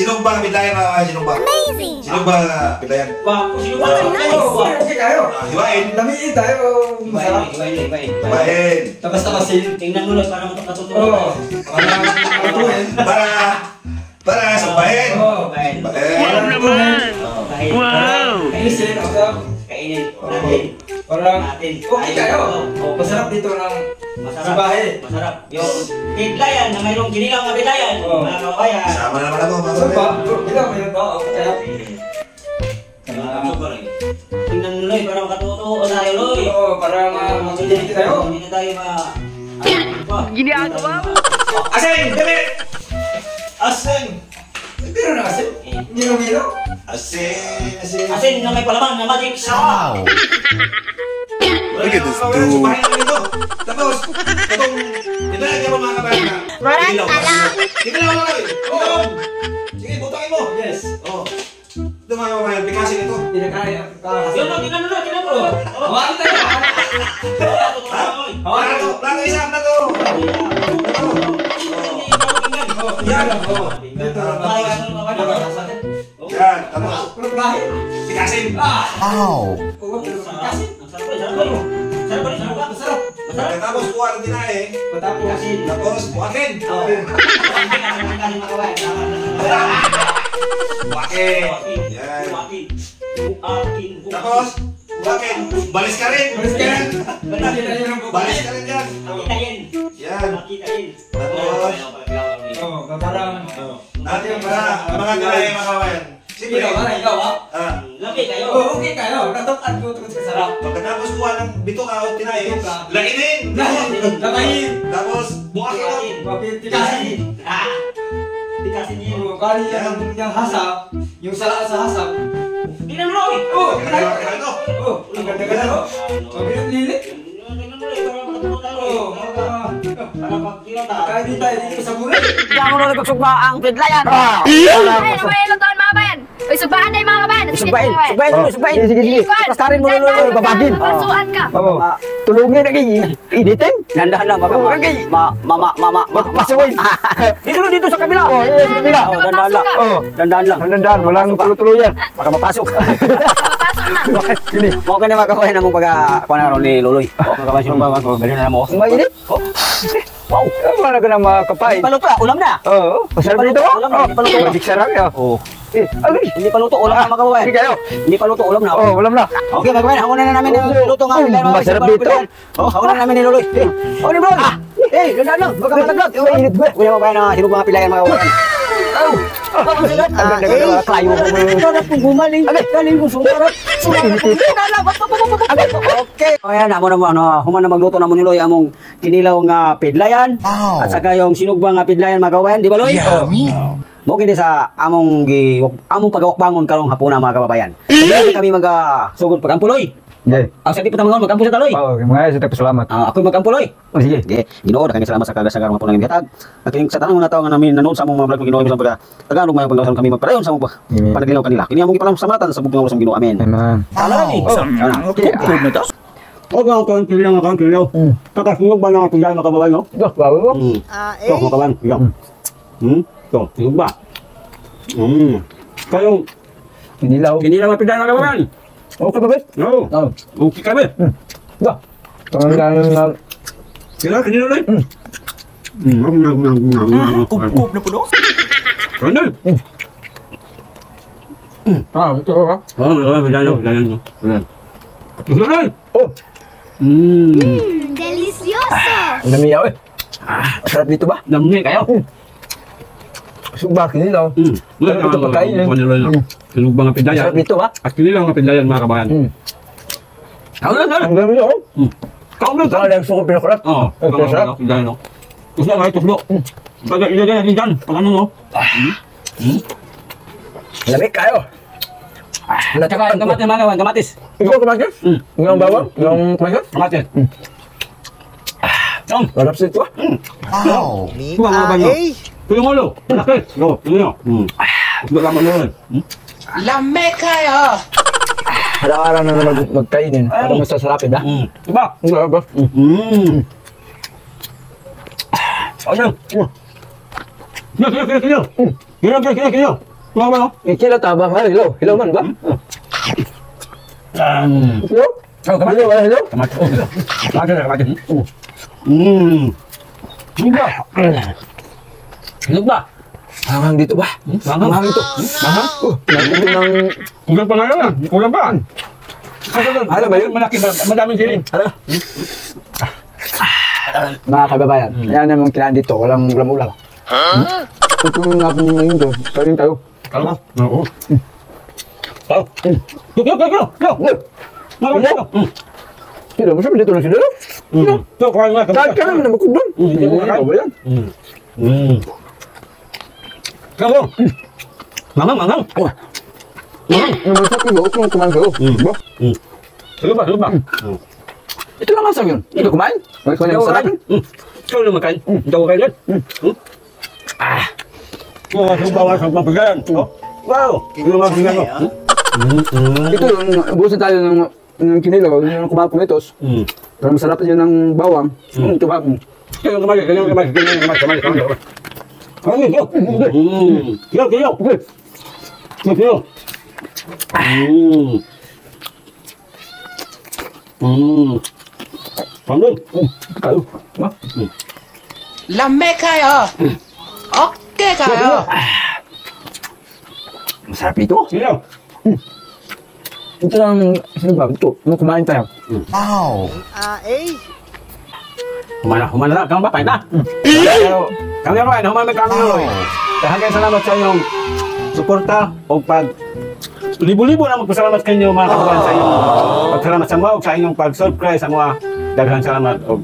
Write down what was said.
Sinong ba kapilayan mga kababayan? Sinong ba? Amazing! Sinong ba kapilayan? Sino ba kapilayan? Okay tayo. Hiwain. Lamiin tayo. Masarap. Hiwain. Tapas-tapasin. Tingnan mo lang para matutunan. Oo. Para sambahin. Oo. Wow naman! Wow! Kainin ako. Kainin natin. Parang okay tayo. Masarap dito ng sabahe. Masarap. Yung pidlayan na mayroong ginilang na pidlayan. Mga kababayan. Sama naman ako mga Saan ba? kababayan. Ikaw mayroon ba? Okay tayo. Tingnan mo Loy, parang katutuo tayo Loy. Oo, parang magiging tayo. Hindi na tayo Ginagawa mo? Asing! Dali! Asing! Pero na kasi. Hindi na milo. Asing! Asing! Asin na may palaman na magic sa Look at this dude. Sumahin namin ito. Tapos, itong pinalagyan mo mga kabayan na. Maraming tala. Hindi lang lang lang. Oo. Sige, butangin mo. Yes. Oo. Ito mga kabayan, pikasin ito. Hindi na kaya. Yun mo, tingnan mo. Hawakan tayo. Plato isa, plato. Yan. Yan. Tapos, pikasin. Wow. Tapos, kuha ng tinahe. Tapos, buhatin. Buhatin. Yan. Tapos, buhatin. Balis ka rin. Balis ka rin yan. Yan. Tapos, natin mga tinahe mga kawayan. Siyempre, Lagi kayo. Okay kayo. Natukan ko ito sa sarap. pagkatapos kuha ng bito ka o tinahe, lainin. Lakayin. Tapos, buhatin. Tikasin. Tikasin niyo. Kali yung hasap. Yung sala sa hasap. Tingnan mo Loy. Ang ganda-ganda no? Mabilit-lilit. Kaya di tayo dito sa buhay. Hindi ako nung nagsugba ang pidlayan. Ay, namayalo doon mga kabayan. Uy, subahan na yung mga kabayan. Subahin. Sige. Pastarin mo na babagin. Pasuan ka. Tulungin na kayo. Initin. Dandahan lang baka Masuwin. dito sa kabila. Sa kabila. Dandahan lang. Dandahan lang. Dandan. Walang tulo-tulo yan. Baka mapasok. Papasok na. Gini. Mo ka na magkakuha na mong pagkakuha ni Luloy. Magkakuha siya mga galing na mo. Mainit. Wow. Wala ka nang makapay. Paluto ulam na. Oo. Masarap dito. Magic sarap yan. Oo. Agay. Hindi paluto ulam na magkakuha. Sige kayo. Hindi paluto ulam na. Oh, walam na. Okay, magkakuha na. Hawanan na namin yung luto nga. Masarap dito. Hawanan na namin ni Luloy. Oh, ni Bro. Dandahan lang. Baka mataglot. Mainit ba? Kuya mo ba na sino mga pilayan magkakuha? Ang ganda klayo. Gumaling. Galing ko sumarap. Okay. Ayan, amo na human na magluto na mo ni Loy among kinilaw nga pidlayan. At saka yung sinugba nga pidlayan magawayan, di ba Loy? Mo kini sa among pagawakbangon karong hapuna mga kababayan. Hindi kami magasugod pagampuloy. Sa di pa tamangon magampo sa taloy. Mga sa salamat. Ako magampuloy. Sige. Ginoo kami salamat sa kagasagaran nga po nang gihatag. At sa tanang mga tao nga namin nanood sa among mga vlog Ginoo sa pagka Tagalog may pagdawasan kami magpadayon sa among panaglingaw kanila. Kini among ipalamsamatan sa bugtong sa Ginoo. Amen. Salamat ni. Okay. Okay, ang kinilaw nga kinilaw. Kakasunog ba na kinilaw mga kababayan no? Bago. So, mga kababayan, kinilaw. So, sunog ba? Kayong kinilaw nga pidlayan mga kababayan. Okay ba? No. Okay kami. Kailangan kanina ulit. Kup na puno. Ano? Ito ka? Bilayan. Delicioso. Ang dami yaw eh. Sarap dito ba? Dami kayo. Suba kinilaw. Ito pagkain eh. Sinug ba nga pindayan? Sarap dito ba? At kinilaw nga pindayan mga kabayan. Kaulan. Ang dami yaw. Kaulan. Saka lang gusto ko pinakulat. Oo. Sarap. Pindayan no. Tuslo kayo tuslo. Pag ilagay natin dyan. Pag ano no. Lamig kayo. Tsaka yung kamatis mga kabayan. Kamatis. Ikaw kamatis? Yung bawang? Yung kamatis? Kamatis. Sarap sa ito ah. Wow. Kuha mga kabayan no. Tuyong ulo. Laki. Go. Tuyong nyo. Gusto naman nun. Lame kayo. Araw-araw na magkainin. Para masasarapin ba? Diba? Diba? Ano? Kinilaw. Mga ba? Kila taba ba? Hello. Hello man ba? Hello? Oh, kamali wala hello? Kamatin. Hinog ba? Hanghang dito ba? Hanghang dito. Mahang? Nagpapit ng... Kulang pa nga yun. Kulang pa. Ano ba yun? Malaki ba? Madaming siling. Mga kababayan, yan naman kailangan dito. Walang ulam-ulam. Ito nga po ngayon to. Karin tayo. Kalma? Oo. Tao. Sino? Masama dito lang sila? Ito, kuhain nga. Kahit ka naman na makublan. Hindi mo Ano ba yan? Kamu. Mangang. Naman sa kilo, kung kumain kayo. Ba? Lupa. Ito lang ang yun. Ito kumain? May kumain ang sarap. Ikaw na makain. Ito ko kayo. Bawa sa papigayan. Wow. Ito mga pigan mo. Ito yung busin tayo ng kinilaw, yung kumakumitos. Pero masarap yun ng bawang. Ito ba? Kayo kamay. Kayo. Panggung. Kayo. Lame kayo. Okay kayo. Masarap ito. Sino? Ito lang, sino ba? Ito, nung kumain tayo. Humana na. Kamu ba? Pahin na. Kami ako ay humana kami nuloy. Dahagan salamat sa inyong suporta o pag libo-libo na magpasalamat kanyo mga kababayan sa inyong pagsalamat sa mga o sa inyong pag-subscribe sa mga daghang salamat o